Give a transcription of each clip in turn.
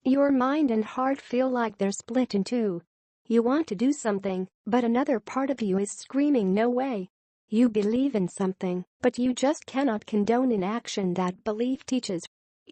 Your mind and heart feel like they're split in two. You want to do something, but another part of you is screaming no way. You believe in something, but you just cannot condone an action that belief teaches.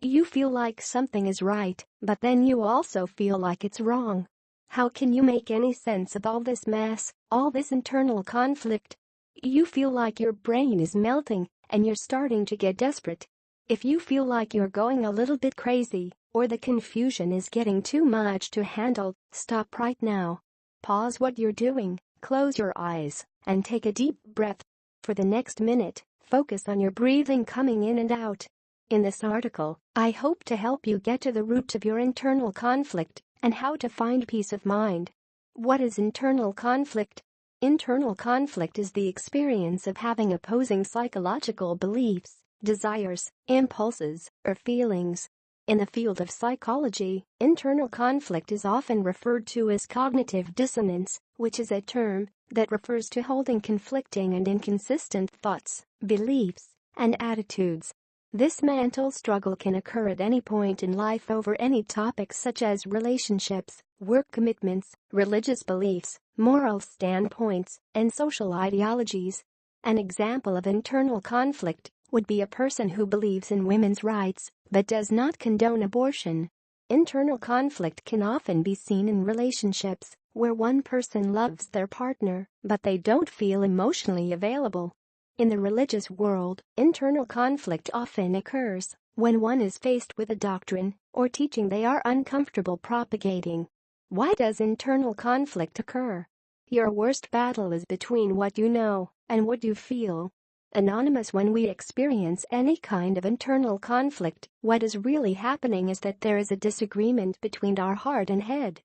You feel like something is right, but then you also feel like it's wrong. How can you make any sense of all this mess, all this internal conflict? You feel like your brain is melting, and you're starting to get desperate. If you feel like you're going a little bit crazy, or the confusion is getting too much to handle, stop right now. Pause what you're doing, close your eyes, and take a deep breath. For the next minute, focus on your breathing coming in and out. In this article, I hope to help you get to the root of your internal conflict and how to find peace of mind. What is internal conflict? Internal conflict is the experience of having opposing psychological beliefs, desires, impulses, or feelings. In the field of psychology, internal conflict is often referred to as cognitive dissonance, which is a term that refers to holding conflicting and inconsistent thoughts, beliefs, and attitudes. This mental struggle can occur at any point in life over any topics such as relationships, work commitments, religious beliefs, moral standpoints, and social ideologies. An example of internal conflict would be a person who believes in women's rights but does not condone abortion. Internal conflict can often be seen in relationships where one person loves their partner but they don't feel emotionally available. In the religious world, internal conflict often occurs when one is faced with a doctrine or teaching they are uncomfortable propagating. Why does internal conflict occur? Your worst battle is between what you know and what you feel. Anonymous. When we experience any kind of internal conflict, what is really happening is that there is a disagreement between our heart and head.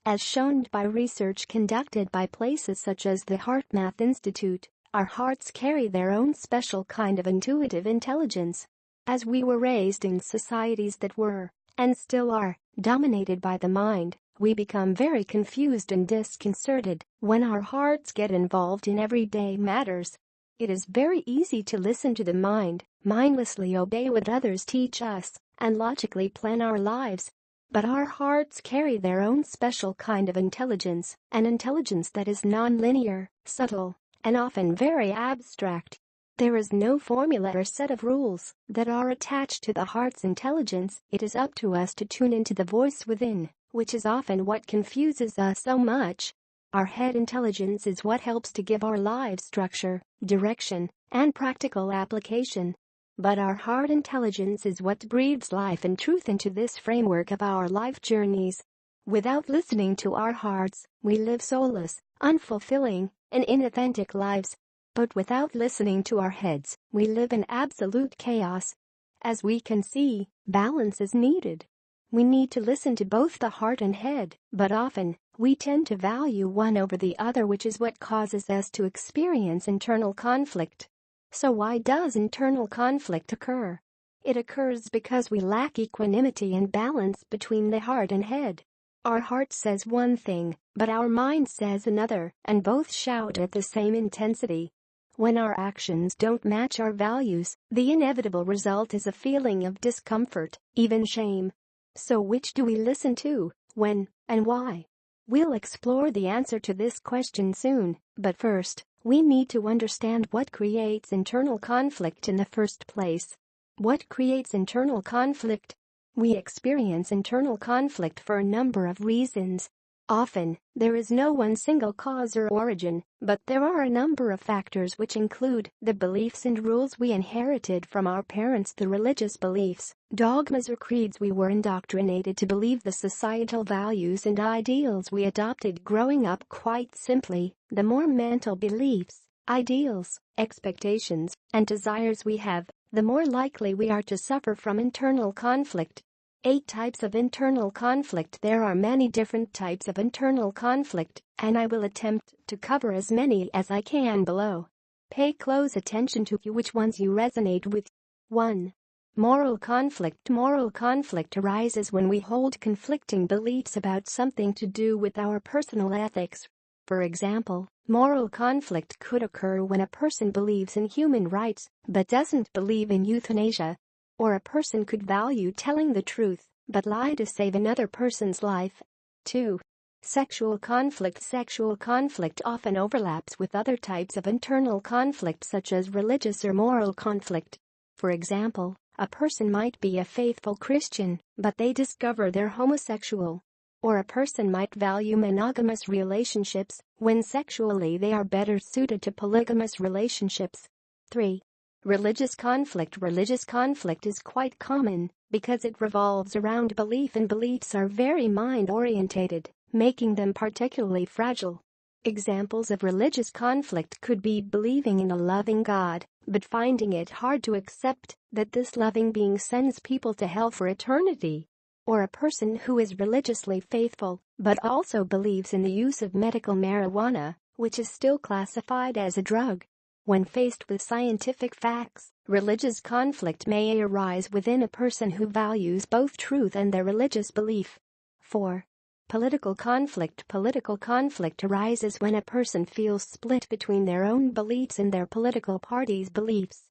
As shown by research conducted by places such as the HeartMath Institute, our hearts carry their own special kind of intuitive intelligence. As we were raised in societies that were, and still are, dominated by the mind, we become very confused and disconcerted when our hearts get involved in everyday matters. It is very easy to listen to the mind, mindlessly obey what others teach us, and logically plan our lives. But our hearts carry their own special kind of intelligence, an intelligence that is non-linear, subtle, and often very abstract. There is no formula or set of rules that are attached to the heart's intelligence. It is up to us to tune into the voice within, which is often what confuses us so much. Our head intelligence is what helps to give our lives structure, direction, and practical application. But our heart intelligence is what breathes life and truth into this framework of our life journeys. Without listening to our hearts, we live soulless, unfulfilling, and inauthentic lives. But without listening to our heads, we live in absolute chaos. As we can see, balance is needed. We need to listen to both the heart and head, but often, we tend to value one over the other, which is what causes us to experience internal conflict. So why does internal conflict occur? It occurs because we lack equanimity and balance between the heart and head. Our heart says one thing, but our mind says another, and both shout at the same intensity. When our actions don't match our values, the inevitable result is a feeling of discomfort, even shame. So which do we listen to, when, and why? We'll explore the answer to this question soon, but first, we need to understand what creates internal conflict in the first place. What creates internal conflict? We experience internal conflict for a number of reasons. Often, there is no one single cause or origin, but there are a number of factors which include the beliefs and rules we inherited from our parents, the religious beliefs, dogmas or creeds we were indoctrinated to believe, the societal values and ideals we adopted growing up. Quite simply, the more mental beliefs, ideals, expectations, and desires we have, the more likely we are to suffer from internal conflict. 8 types of internal conflict. There are many different types of internal conflict, and I will attempt to cover as many as I can below. Pay close attention to which ones you resonate with. 1. Moral conflict. Moral conflict arises when we hold conflicting beliefs about something to do with our personal ethics. For example, moral conflict could occur when a person believes in human rights but doesn't believe in euthanasia. Or a person could value telling the truth but lie to save another person's life. 2. Sexual conflict. Sexual conflict often overlaps with other types of internal conflict such as religious or moral conflict. For example, a person might be a faithful Christian, but they discover they're homosexual. Or a person might value monogamous relationships when sexually they are better suited to polygamous relationships. 3. Religious conflict. Religious conflict is quite common because it revolves around belief, and beliefs are very mind-orientated, making them particularly fragile. Examples of religious conflict could be believing in a loving God, but finding it hard to accept that this loving being sends people to hell for eternity. Or a person who is religiously faithful, but also believes in the use of medical marijuana, which is still classified as a drug. When faced with scientific facts, religious conflict may arise within a person who values both truth and their religious belief. 4. Political conflict. Political conflict arises when a person feels split between their own beliefs and their political party's beliefs.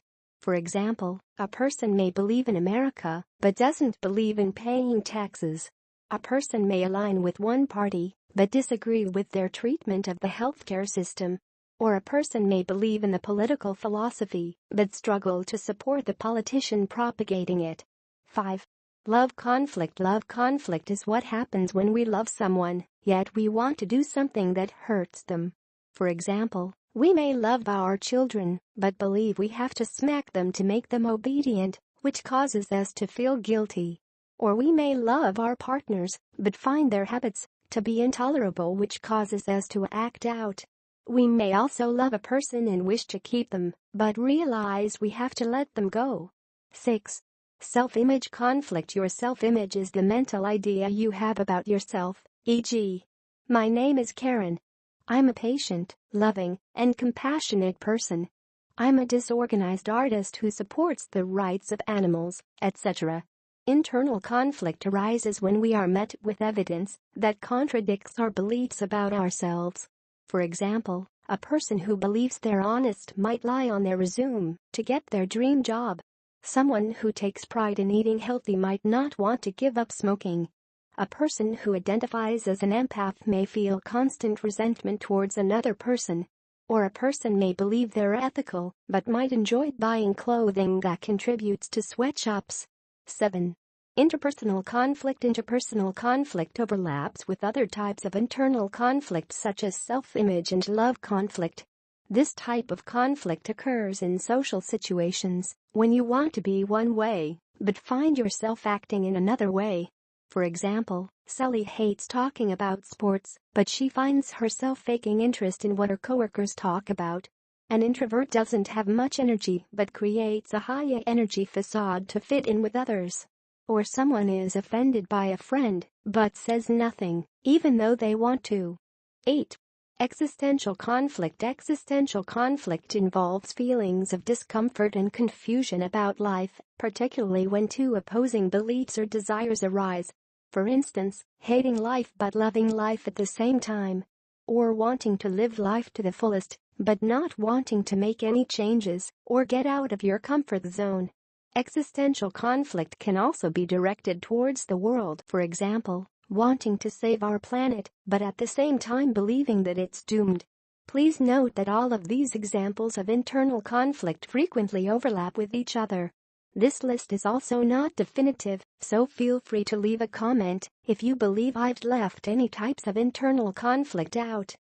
For example, a person may believe in America, but doesn't believe in paying taxes. A person may align with one party, but disagree with their treatment of the healthcare system. Or a person may believe in the political philosophy, but struggle to support the politician propagating it. 5. Love conflict. Love conflict is what happens when we love someone, yet we want to do something that hurts them. For example, we may love our children, but believe we have to smack them to make them obedient, which causes us to feel guilty. Or we may love our partners, but find their habits to be intolerable, which causes us to act out. We may also love a person and wish to keep them, but realize we have to let them go. 6. Self-image conflict. Your self-image is the mental idea you have about yourself, e.g., my name is Karen. I'm a patient, loving, and compassionate person. I'm a disorganized artist who supports the rights of animals, etc. Internal conflict arises when we are met with evidence that contradicts our beliefs about ourselves. For example, a person who believes they're honest might lie on their resume to get their dream job. Someone who takes pride in eating healthy might not want to give up smoking. A person who identifies as an empath may feel constant resentment towards another person. Or a person may believe they're ethical but might enjoy buying clothing that contributes to sweatshops. 7. Interpersonal conflict. Interpersonal conflict overlaps with other types of internal conflict such as self-image and love conflict. This type of conflict occurs in social situations when you want to be one way but find yourself acting in another way. For example, Sally hates talking about sports, but she finds herself faking interest in what her coworkers talk about. An introvert doesn't have much energy but creates a high-energy facade to fit in with others. Or someone is offended by a friend but says nothing, even though they want to. 8. Existential conflict. Existential conflict involves feelings of discomfort and confusion about life, particularly when two opposing beliefs or desires arise. For instance, hating life but loving life at the same time. Or wanting to live life to the fullest, but not wanting to make any changes or get out of your comfort zone. Existential conflict can also be directed towards the world. For example, wanting to save our planet, but at the same time believing that it's doomed. Please note that all of these examples of internal conflict frequently overlap with each other. This list is also not definitive, so feel free to leave a comment if you believe I've left any types of internal conflict out.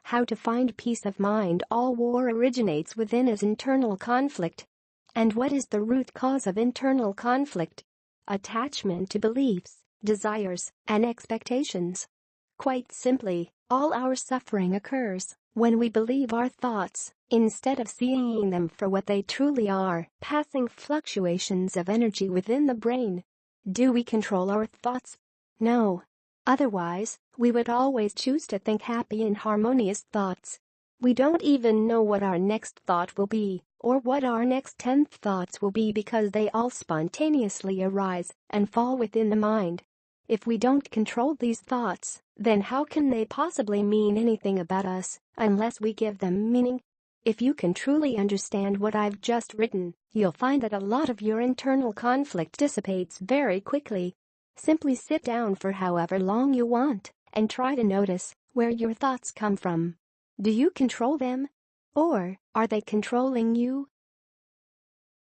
How to find peace of mind. All war originates within us. Internal conflict. And what is the root cause of internal conflict? Attachment to beliefs, desires, and expectations. Quite simply, all our suffering occurs when we believe our thoughts instead of seeing them for what they truly are, passing fluctuations of energy within the brain. Do we control our thoughts? No. Otherwise, we would always choose to think happy and harmonious thoughts. We don't even know what our next thought will be, or what our next 10 thoughts will be because they all spontaneously arise and fall within the mind. If we don't control these thoughts, then how can they possibly mean anything about us unless we give them meaning? If you can truly understand what I've just written, you'll find that a lot of your internal conflict dissipates very quickly. Simply sit down for however long you want and try to notice where your thoughts come from. Do you control them? Or are they controlling you?